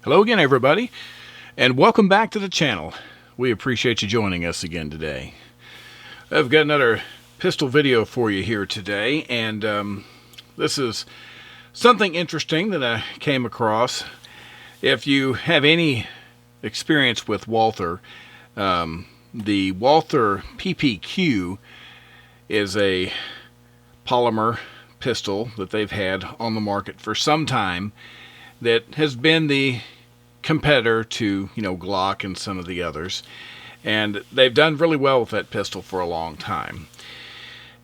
Hello again, everybody, and welcome back to the channel. We appreciate you joining us again today. I've got another pistol video for you here today, and this is something interesting that I came across. If you have any experience with Walther, the Walther PPQ is a polymer pistol that they've had on the market for some time that has been the competitor to, Glock and some of the others. And they've done really well with that pistol for a long time.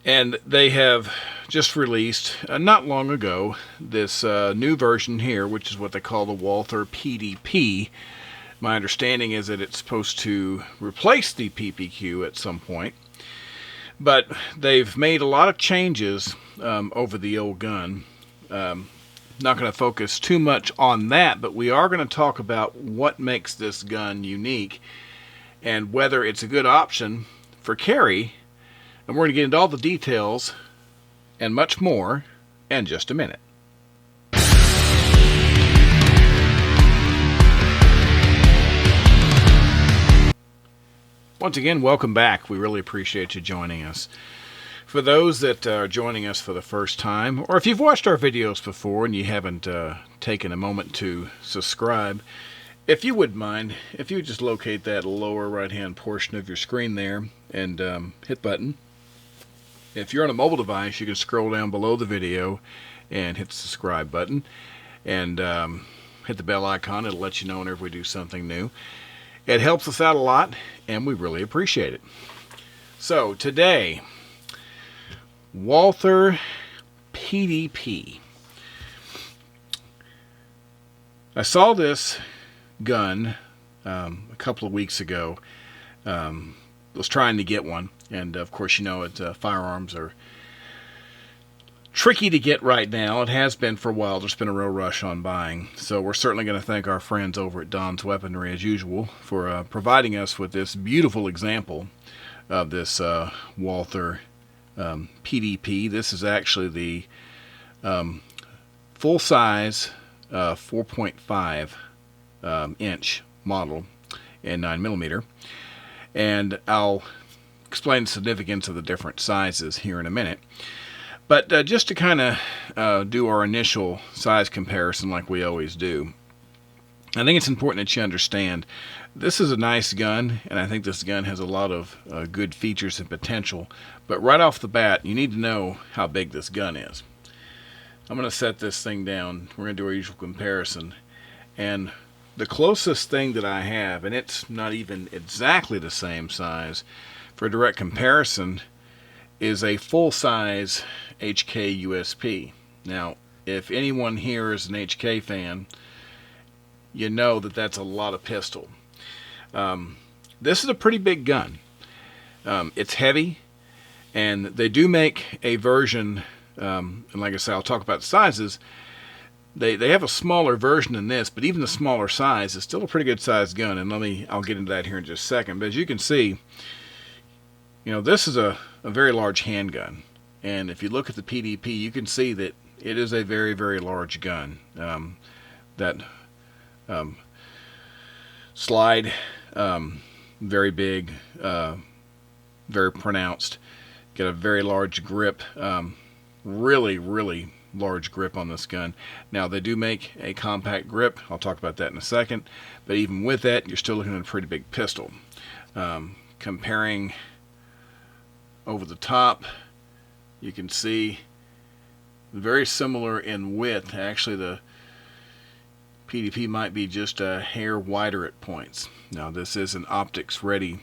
And they have just released, not long ago, this new version here, which is what they call the Walther PDP. My understanding is that it's supposed to replace the PPQ at some point. But they've made a lot of changes over the old gun. Not going to focus too much on that, but we are going to talk about what makes this gun unique and whether it's a good option for carry. And we're going to get into all the details and much more in just a minute. Once again, welcome back. We really appreciate you joining us. For those that are joining us for the first time, or if you've watched our videos before and you haven't taken a moment to subscribe, if you would mind, if you would just locate that lower right-hand portion of your screen there and hit button. If you're on a mobile device, you can scroll down below the video and hit the subscribe button and hit the bell icon. It'll let you know whenever we do something new. It helps us out a lot, and we really appreciate it. So today, Walther PDP. I saw this gun a couple of weeks ago. Was trying to get one, and of course, firearms are tricky to get right now. It has been for a while. There's been a real rush on buying. So we're certainly going to thank our friends over at Don's Weaponry, as usual, for providing us with this beautiful example of this Walther PDP. This is actually the full-size 4.5 inch model in 9mm. And I'll explain the significance of the different sizes here in a minute. But just to kind of do our initial size comparison like we always do, I think it's important that you understand this is a nice gun, and I think this gun has a lot of good features and potential. But right off the bat, you need to know how big this gun is. I'm going to set this thing down. We're going to do our usual comparison. And the closest thing that I have, and it's not even exactly the same size, for a direct comparison, is a full-size HK USP. Now, if anyone here is an HK fan, you know that that's a lot of pistol. This is a pretty big gun. It's heavy, and they do make a version, and like I said, I'll talk about the sizes. They have a smaller version than this, but even the smaller size is still a pretty good sized gun, and I'll get into that here in just a second. But as you can see, this is a very large handgun, and if you look at the PDP, you can see that it is a very, very large gun. That slide, very big, very pronounced. Got a very large grip, really, really large grip on this gun. Now, they do make a compact grip. I'll talk about that in a second. But even with that, you're still looking at a pretty big pistol. Comparing over the top, you can see very similar in width. Actually, the PDP might be just a hair wider at points. Now, this is an optics ready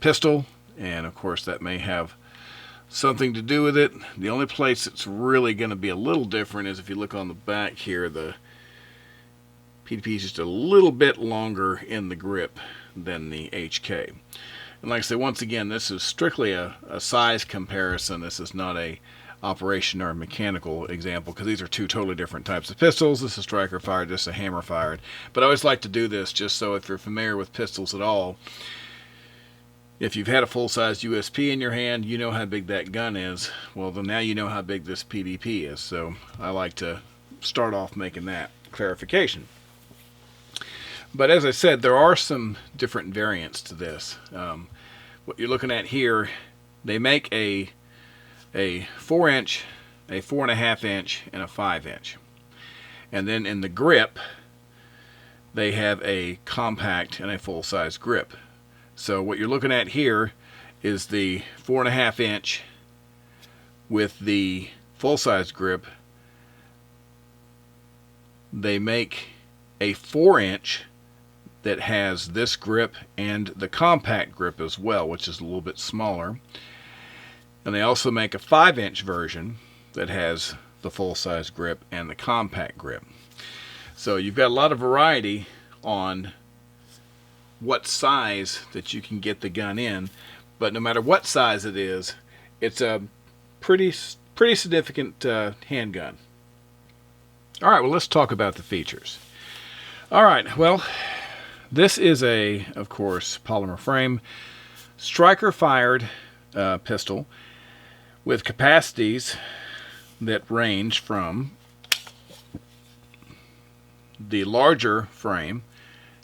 pistol, and of course that may have something to do with it. The only place it's really going to be a little different is if you look on the back here, the PDP is just a little bit longer in the grip than the HK. And like I said, once again, this is strictly a size comparison. This is not a operation or a mechanical example, because these are two totally different types of pistols. This is striker fired, this is a hammer fired. But I always like to do this just so if you're familiar with pistols at all, if you've had a full-size USP in your hand, you know how big that gun is. Well, then now you know how big this PDP is. So I like to start off making that clarification. But as I said, there are some different variants to this. What you're looking at here, they make a 4-inch, a 4.5-inch, and a 5-inch. And then in the grip, they have a compact and a full-size grip. So what you're looking at here is the 4.5-inch with the full-size grip. They make a 4-inch that has this grip and the compact grip as well, which is a little bit smaller. And they also make a 5-inch version that has the full-size grip and the compact grip. So you've got a lot of variety on what size that you can get the gun in, but no matter what size it is, it's a pretty significant handgun. All right, well, let's talk about the features. All right, well, this is of course, polymer frame, striker-fired pistol with capacities that range from the larger frame.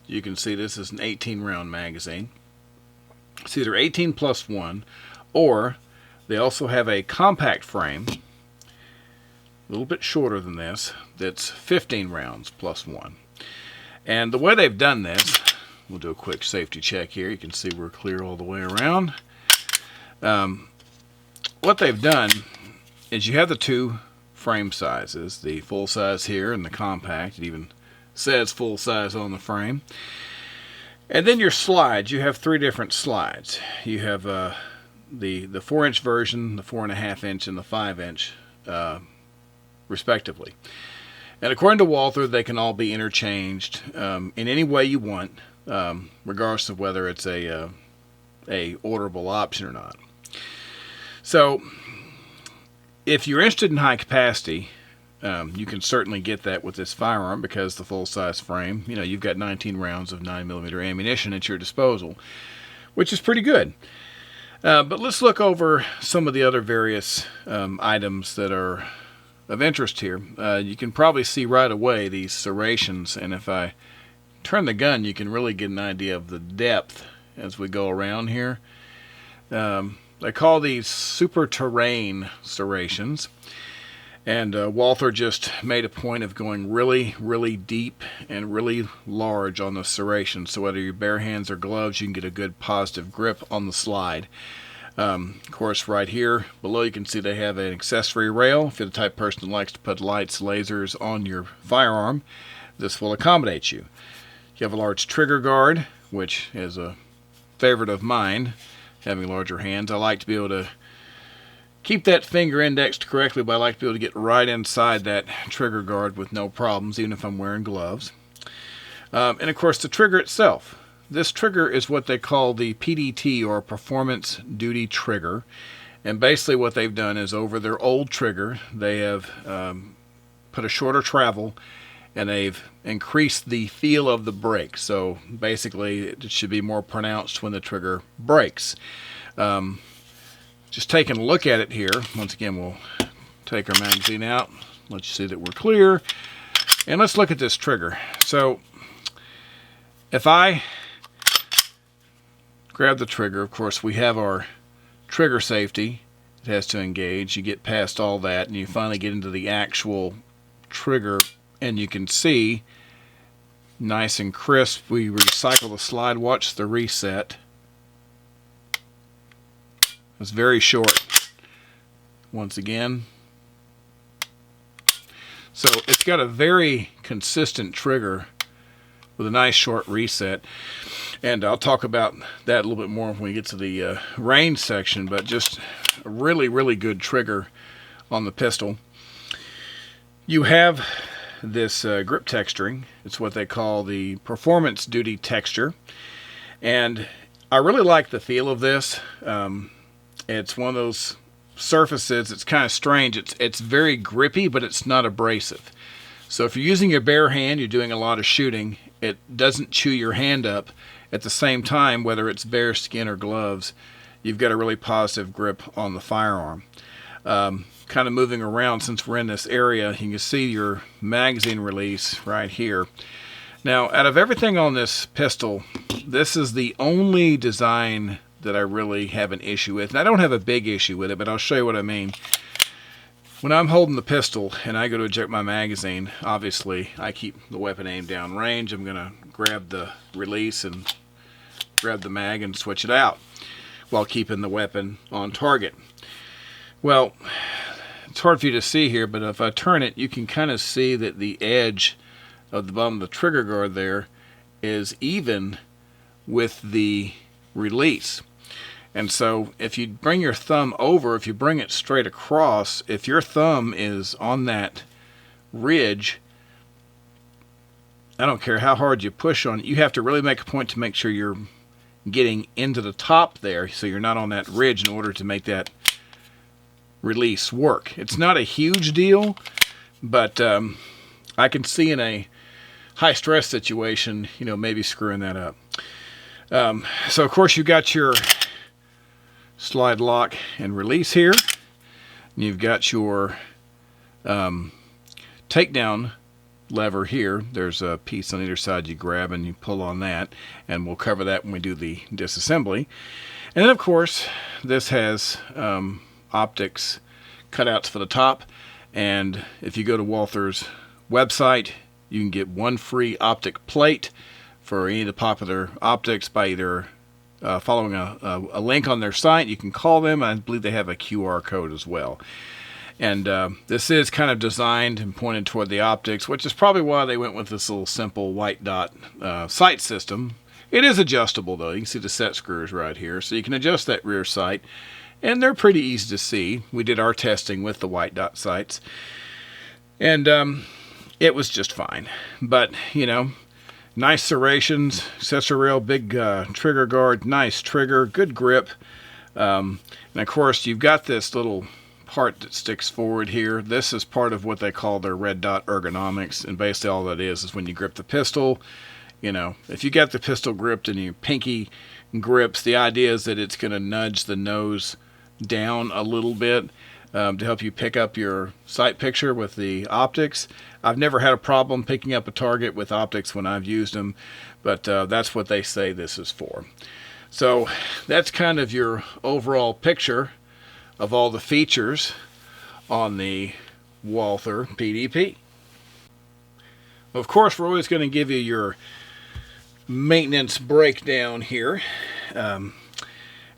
You can see this is an 18-round magazine. It's either 18 plus 1, or they also have a compact frame, a little bit shorter than this, that's 15 rounds plus 1. And the way they've done this, we'll do a quick safety check here. You can see we're clear all the way around. What they've done is you have the two frame sizes, the full size here and the compact. It even says full size on the frame. And then your slides, you have 3 different slides. You have the 4-inch version, the 4.5-inch, and the 5-inch, respectively. And according to Walther, they can all be interchanged in any way you want, regardless of whether it's a orderable option or not. So, if you're interested in high capacity, you can certainly get that with this firearm, because the full-size frame, you've got 19 rounds of 9mm ammunition at your disposal, which is pretty good. But let's look over some of the other various items that are of interest here. You can probably see right away these serrations, and if I turn the gun, you can really get an idea of the depth as we go around here. They call these super terrain serrations, and Walther just made a point of going really, really deep and really large on the serration, so whether you're bare hands or gloves, you can get a good positive grip on the slide. Of course, right here below you can see they have an accessory rail. If you're the type of person who likes to put lights, lasers on your firearm, this will accommodate you. You have a large trigger guard, which is a favorite of mine, having larger hands. I like to be able to keep that finger indexed correctly, but I like to be able to get right inside that trigger guard with no problems, even if I'm wearing gloves. And of course, the trigger itself. This trigger is what they call the PDT, or Performance Duty Trigger. And basically what they've done is, over their old trigger, they have put a shorter travel, and they've increased the feel of the break. So basically it should be more pronounced when the trigger breaks. Just taking a look at it here, once again we'll take our magazine out, let you see that we're clear, and let's look at this trigger. So if I grab the trigger, of course we have our trigger safety. It has to engage. You get past all that and you finally get into the actual trigger, and you can see nice and crisp. We recycle the slide. Watch the reset. It's very short. Once again. So it's got a very consistent trigger with a nice short reset. And I'll talk about that a little bit more when we get to the range section, but just a really, really good trigger on the pistol. You have this grip texturing. It's what they call the Performance Duty Texture. And I really like the feel of this. It's one of those surfaces, it's kind of strange. It's very grippy, but it's not abrasive. So if you're using your bare hand, you're doing a lot of shooting, it doesn't chew your hand up. At the same time, whether it's bare skin or gloves, you've got a really positive grip on the firearm. Kind of moving around, since we're in this area, you can see your magazine release right here. Now, out of everything on this pistol, this is the only design that I really have an issue with. And I don't have a big issue with it, but I'll show you what I mean. When I'm holding the pistol and I go to eject my magazine, obviously I keep the weapon aimed down range. I'm going to grab the release and grab the mag and switch it out while keeping the weapon on target. Well, it's hard for you to see here, but if I turn it, you can kind of see that the edge of the bottom of the trigger guard there is even with the release. And so if you bring your thumb over, if you bring it straight across, if your thumb is on that ridge, I don't care how hard you push on it, you have to really make a point to make sure you're getting into the top there so you're not on that ridge in order to make that release work. It's not a huge deal, but I can see in a high stress situation, maybe screwing that up. So of course you've got your slide lock and release here. You've got your takedown lever here. There's a piece on either side you grab and you pull on that, and we'll cover that when we do the disassembly. And then of course this has optics cutouts for the top, and if you go to Walther's website, you can get one free optic plate for any of the popular optics by either following a link on their site. You can call them. I believe they have a QR code as well. And this is kind of designed and pointed toward the optics, which is probably why they went with this little simple white dot sight system. It is adjustable though. You can see the set screws right here, so you can adjust that rear sight, and they're pretty easy to see. We did our testing with the white dot sights, and it was just fine. But nice serrations, accessory rail, big trigger guard, nice trigger, good grip. And of course you've got this little part that sticks forward here. This is part of what they call their red dot ergonomics, and basically all that is when you grip the pistol, if you got the pistol gripped and your pinky grips, the idea is that it's going to nudge the nose down a little bit to help you pick up your sight picture with the optics. I've never had a problem picking up a target with optics when I've used them, but that's what they say this is for. So that's kind of your overall picture of all the features on the Walther PDP. Of course, we're always going to give you your maintenance breakdown here, and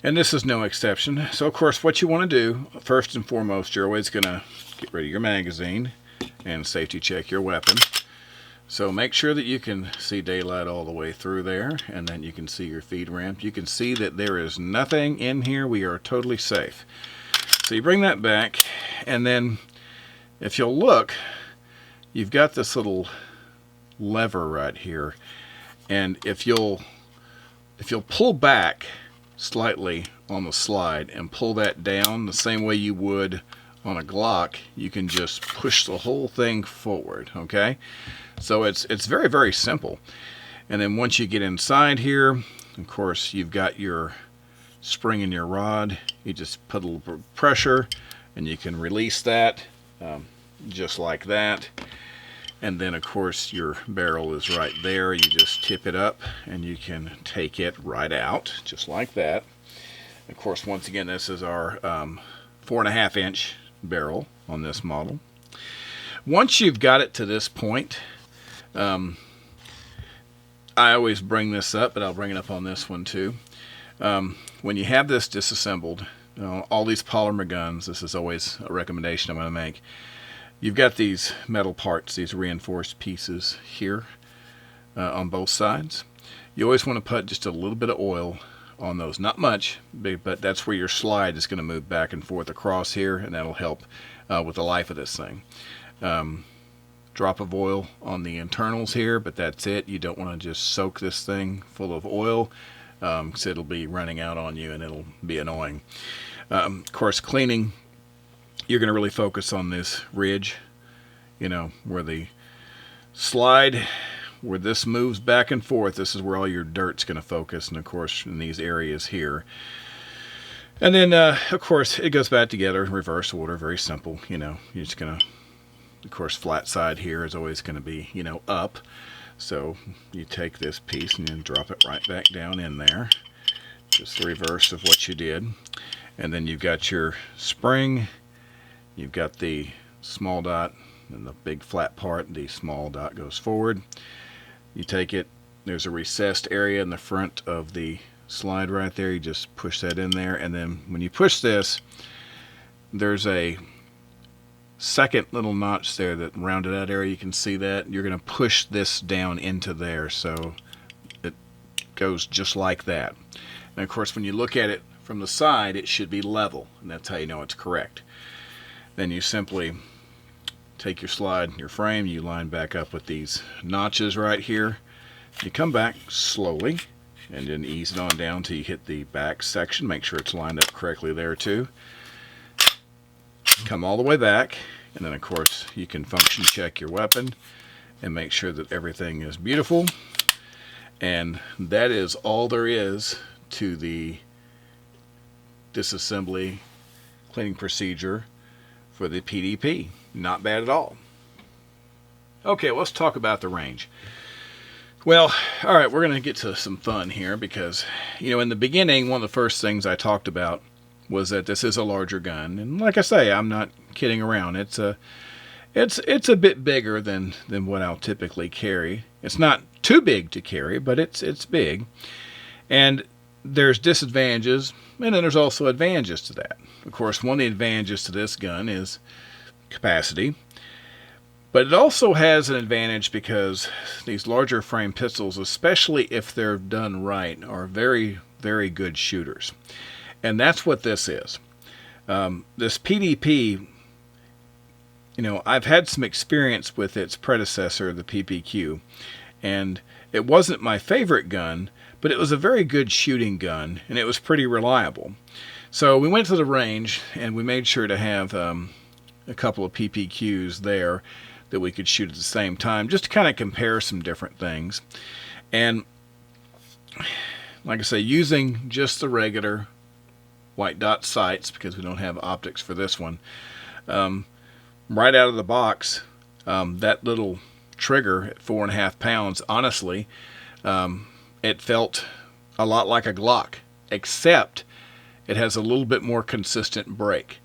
this is no exception. So of course what you want to do first and foremost, you're always going to get rid of your magazine and safety check your weapon. So make sure that you can see daylight all the way through there, and then you can see your feed ramp. You can see that there is nothing in here. We are totally safe. So you bring that back, and then if you'll look, you've got this little lever right here, and if you'll pull back slightly on the slide and pull that down the same way you would on a Glock, you can just push the whole thing forward. Okay, so it's very, very simple. And then once you get inside here, of course you've got your spring in your rod. You just put a little pressure and you can release that just like that. And then of course your barrel is right there. You just tip it up and you can take it right out just like that. Of course, once again, this is our 4.5 inch barrel on this model. Once you've got it to this point, I always bring this up, but I'll bring it up on this one too. When you have this disassembled, all these polymer guns, this is always a recommendation I'm going to make. You've got these metal parts, these reinforced pieces here on both sides. You always want to put just a little bit of oil on those, not much, but that's where your slide is going to move back and forth across here, and that'll help with the life of this thing. Drop of oil on the internals here, but that's it. You don't want to just soak this thing full of oil, because it'll be running out on you and it'll be annoying. Of course, cleaning, you're going to really focus on this ridge, where the slide, where this moves back and forth. This is where all your dirt's going to focus, and of course in these areas here. And then of course it goes back together, reverse order, very simple. You're just going to, of course, flat side here is always going to be up. So you take this piece and then drop it right back down in there. Just the reverse of what you did. And then you've got your spring, you've got the small dot and the big flat part, the small dot goes forward. You take it, there's a recessed area in the front of the slide right there, you just push that in there, and then when you push this, there's a second little notch there that rounded out area, you can see that. You're going to push this down into there so it goes just like that. And of course when you look at it from the side, it should be level, and that's how you know it's correct. Then you simply take your slide, your frame, you line back up with these notches right here. You come back slowly and then ease it on down until you hit the back section. Make sure it's lined up correctly there too. Come all the way back, and then of course you can function check your weapon and make sure that everything is beautiful. And that is all there is to the disassembly cleaning procedure for the PDP. Not bad at all. Okay, let's talk about the range. Well, all right, we're going to get to some fun here because, in the beginning, one of the first things I talked about was that this is a larger gun, and like I say, I'm not kidding around. It's a bit bigger than what I'll typically carry. It's not too big to carry, but it's big, and there's disadvantages, and then there's also advantages to that. Of course, one of the advantages to this gun is capacity, but it also has an advantage because these larger frame pistols, especially if they're done right, are very, very good shooters. And that's what this is. This PDP, I've had some experience with its predecessor, the PPQ, and it wasn't my favorite gun, but it was a very good shooting gun, and it was pretty reliable. So we went to the range, and we made sure to have a couple of PPQs there that we could shoot at the same time, just to kind of compare some different things. And like I say, using just the regular white dot sights, because we don't have optics for this one, right out of the box, that little trigger at 4.5 pounds, honestly, it felt a lot like a Glock, except it has a little bit more consistent break.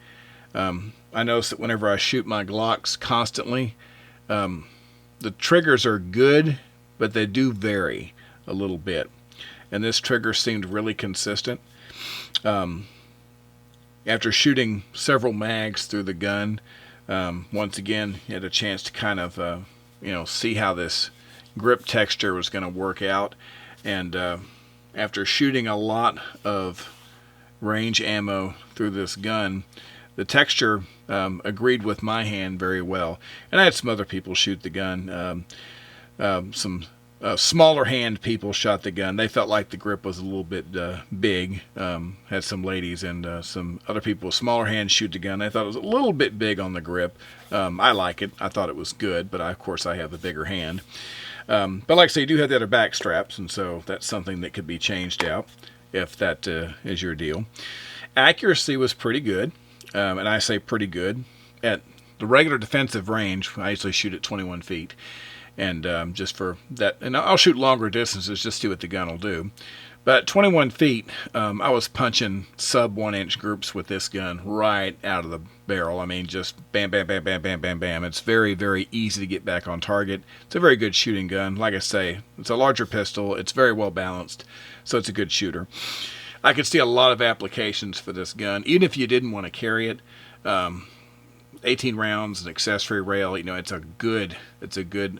I notice that whenever I shoot my Glocks constantly, the triggers are good, but they do vary a little bit. And this trigger seemed really consistent. After shooting several mags through the gun, once again, you had a chance to kind of, see how this grip texture was going to work out. And after shooting a lot of range ammo through this gun, the texture agreed with my hand very well. And I had some other people shoot the gun. Some smaller hand people shot the gun. They felt like the grip was a little bit big. Had some ladies and some other people with smaller hands shoot the gun. They thought it was a little bit big on the grip. I like it. I thought it was good, but of course I have a bigger hand. But like I say, you do have the other back straps, and so that's something that could be changed out if that is your deal. Accuracy was pretty good. And I say pretty good. At the regular defensive range, I usually shoot at 21 feet. And just for that, and I'll shoot longer distances just to see what the gun will do. But 21 feet, I was punching sub 1 inch groups with this gun right out of the barrel. I mean, just bam, bam, bam, bam, bam, bam, bam. It's very, very easy to get back on target. It's a very good shooting gun. Like I say, it's a larger pistol. It's very well balanced, so it's a good shooter. I could see a lot of applications for this gun, even if you didn't want to carry it. 18 rounds, an accessory rail, it's a good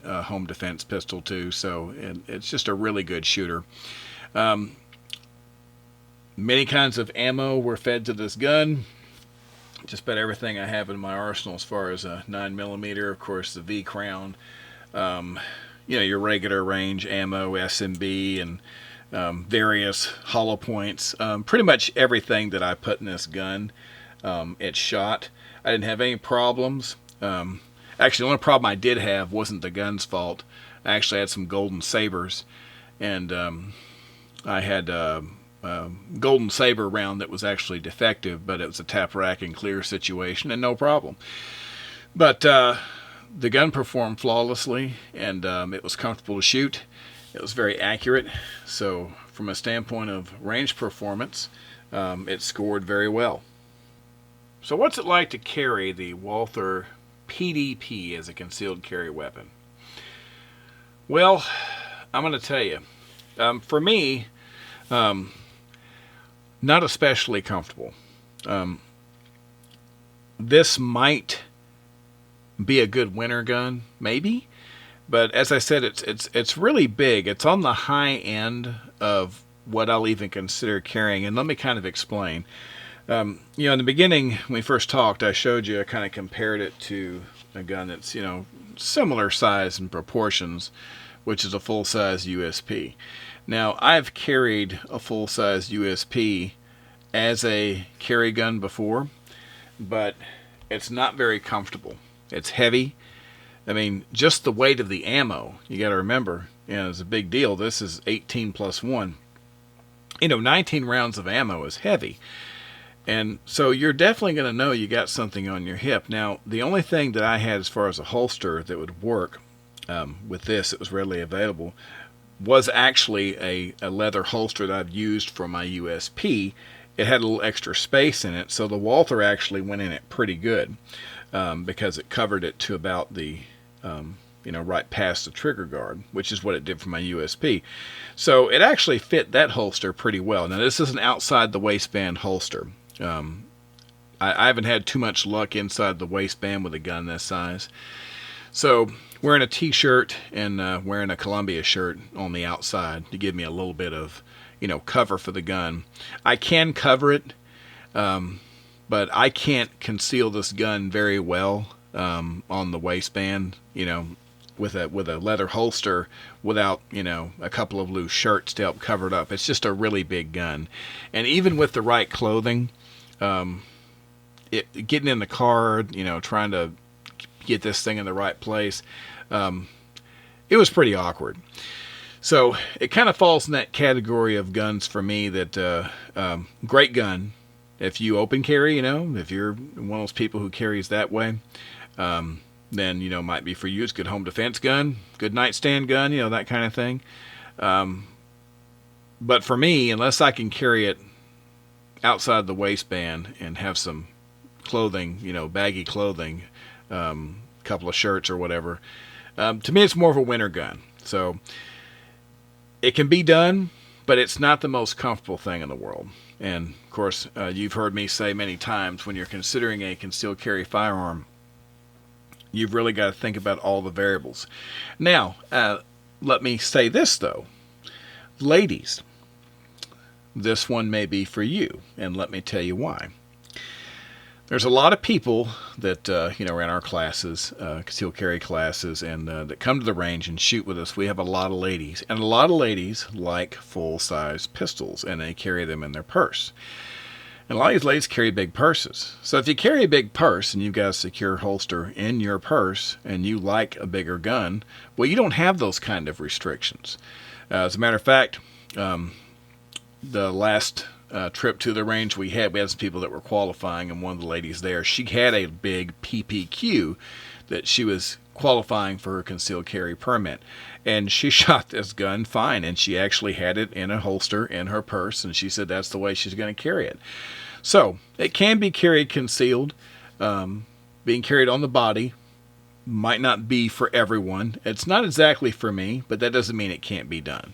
home defense pistol too. So it's just a really good shooter. Many kinds of ammo were fed to this gun. Just about everything I have in my arsenal as far as a 9mm, of course, the V Crown, your regular range ammo, SMB, and various hollow points. Pretty much everything that I put in this gun, it shot. I didn't have any problems. Actually, the only problem I did have wasn't the gun's fault. I actually had some golden sabers, and I had a golden saber round that was actually defective, but it was a tap rack and clear situation, and no problem. But the gun performed flawlessly, and it was comfortable to shoot. It was very accurate. So from a standpoint of range performance, it scored very well. So what's it like to carry the Walther PDP as a concealed carry weapon? Well, I'm going to tell you. For me, not especially comfortable. This might be a good winter gun, maybe. But as I said, it's really big. It's on the high end of what I'll even consider carrying. And let me kind of explain. In the beginning, when we first talked, I showed you, I kind of compared it to a gun that's, similar size and proportions, which is a full-size USP. Now, I've carried a full-size USP as a carry gun before, but it's not very comfortable. It's heavy. I mean, just the weight of the ammo, you got to remember, is a big deal. This is 18 plus 1. 19 rounds of ammo is heavy. And so you're definitely going to know you got something on your hip. Now, the only thing that I had as far as a holster that would work with this, it was readily available, was actually a leather holster that I've used for my USP. It had a little extra space in it, so the Walther actually went in it pretty good because it covered it to about the, right past the trigger guard, which is what it did for my USP. So it actually fit that holster pretty well. Now, this is an outside the waistband holster. I haven't had too much luck inside the waistband with a gun this size. So wearing a t-shirt and wearing a Columbia shirt on the outside to give me a little bit of, cover for the gun. I can cover it, but I can't conceal this gun very well on the waistband, with a leather holster without, a couple of loose shirts to help cover it up. It's just a really big gun. And even with the right clothing, getting in the car, trying to get this thing in the right place, it was pretty awkward. So it kind of falls in that category of guns for me that great gun if you open carry, if you're one of those people who carries that way, then might be for you. It's a good home defense gun, good nightstand gun, that kind of thing. But for me, unless I can carry it outside the waistband and have some clothing, baggy clothing, couple of shirts or whatever, to me it's more of a winter gun. So it can be done, but it's not the most comfortable thing in the world. And of course, you've heard me say many times, when you're considering a concealed carry firearm, you've really got to think about all the variables. Now, let me say this though, ladies, this one may be for you, and let me tell you why. There's a lot of people that are in our classes, concealed carry classes, and that come to the range and shoot with us. We have a lot of ladies, and a lot of ladies like full-size pistols, and they carry them in their purse. And a lot of these ladies carry big purses. So if you carry a big purse and you've got a secure holster in your purse, and you like a bigger gun, well, you don't have those kind of restrictions. As a matter of fact, the last trip to the range we had some people that were qualifying, and one of the ladies there, she had a big PPQ that she was qualifying for her concealed carry permit, and she shot this gun fine, and she actually had it in a holster in her purse, and she said that's the way she's going to carry it. So it can be carried concealed. Being carried on the body might not be for everyone. It's not exactly for me, but that doesn't mean it can't be done.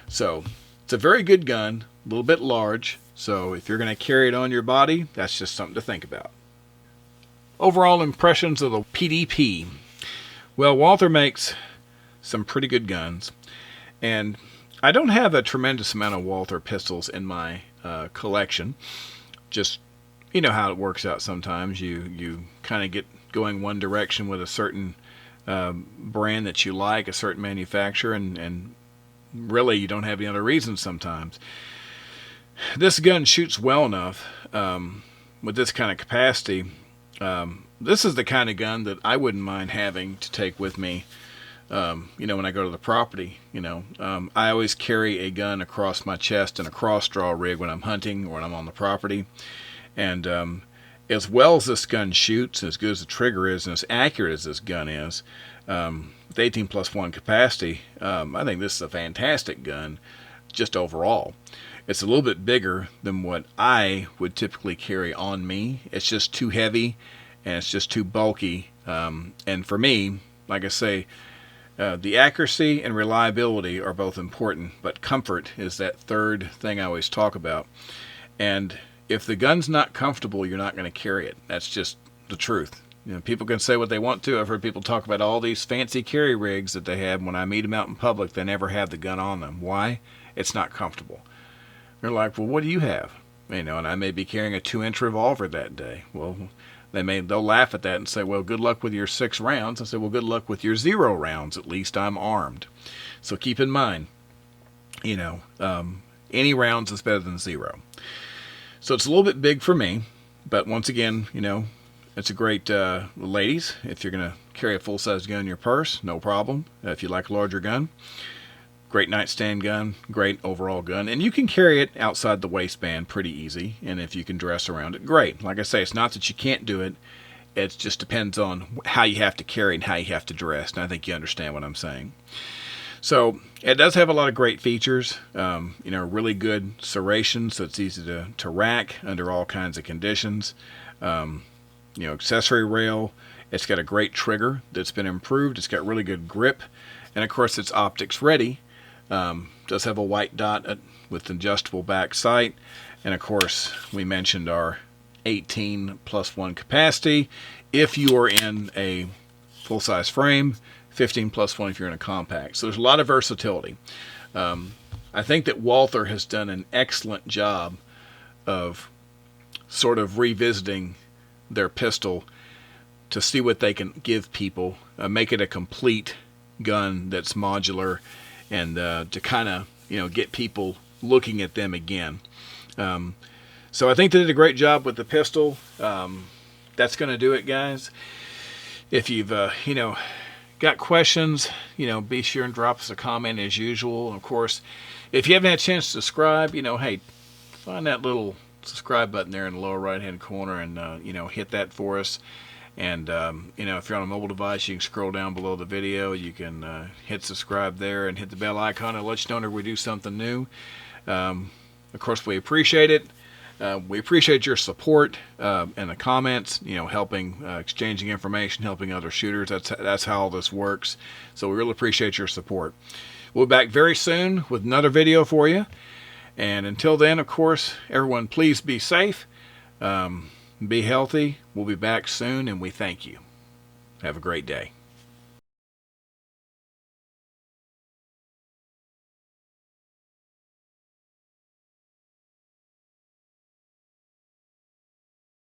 So it's a very good gun, a little bit large, so if you're going to carry it on your body, that's just something to think about. Overall impressions of the PDP. Well, Walther makes some pretty good guns, and I don't have a tremendous amount of Walther pistols in my collection. Just, how it works out sometimes. You kind of get going one direction with a certain brand that you like, a certain manufacturer, and really you don't have any other reasons sometimes. This gun shoots well enough with this kind of capacity. This is the kind of gun that I wouldn't mind having to take with me, when I go to the property. I always carry a gun across my chest in a cross draw rig when I'm hunting or when I'm on the property. And as well as this gun shoots, as good as the trigger is, and as accurate as this gun is, with 18+1 capacity, I think this is a fantastic gun just overall. It's a little bit bigger than what I would typically carry on me. It's just too heavy and it's just too bulky. And for me, like I say, the accuracy and reliability are both important, but comfort is that third thing I always talk about. And if the gun's not comfortable, you're not going to carry it. That's just the truth. You know, people can say what they want to. I've heard people talk about all these fancy carry rigs that they have. When I meet them out in public, they never have the gun on them. Why? It's not comfortable. They're like, well, what do you have? You know, and I may be carrying a 2-inch revolver that day. Well, they'll laugh at that and say, well, good luck with your 6 rounds. I say, well, good luck with your 0 rounds. At least I'm armed. So keep in mind, you know, any rounds is better than 0. So it's a little bit big for me, but once again, you know, it's a great, ladies, if you're going to carry a full-size gun in your purse, no problem. If you like a larger gun, great nightstand gun, great overall gun, and you can carry it outside the waistband pretty easy, and if you can dress around it, great. Like I say, it's not that you can't do it, it just depends on how you have to carry and how you have to dress, and I think you understand what I'm saying. So it does have a lot of great features, you know, really good serration, so it's easy to rack under all kinds of conditions. You know, accessory rail. It's got a great trigger that's been improved. It's got really good grip, and of course it's optics ready. Does have a white dot with adjustable back sight, and of course we mentioned our 18+1 capacity if you are in a full-size frame, 15+1 if you're in a compact. So there's a lot of versatility. I think that Walther has done an excellent job of sort of revisiting their pistol to see what they can give people, make it a complete gun that's modular, and to kind of, you know, get people looking at them again. So I think they did a great job with the pistol. That's going to do it, guys. If you've you know, got questions, you know, be sure and drop us a comment as usual. And of course, if you haven't had a chance to subscribe, you know, hey, find that little subscribe button there in the lower right hand corner and you know, hit that for us. And you know, if you're on a mobile device, you can scroll down below the video. You can hit subscribe there and hit the bell icon. It'll let you know whenever we do something new. Of course, we appreciate it. We appreciate your support and the comments, you know, helping, exchanging information, helping other shooters. That's how all this works. So we really appreciate your support. We'll be back very soon with another video for you. And until then, of course, everyone, please be safe, be healthy. We'll be back soon, and we thank you. Have a great day.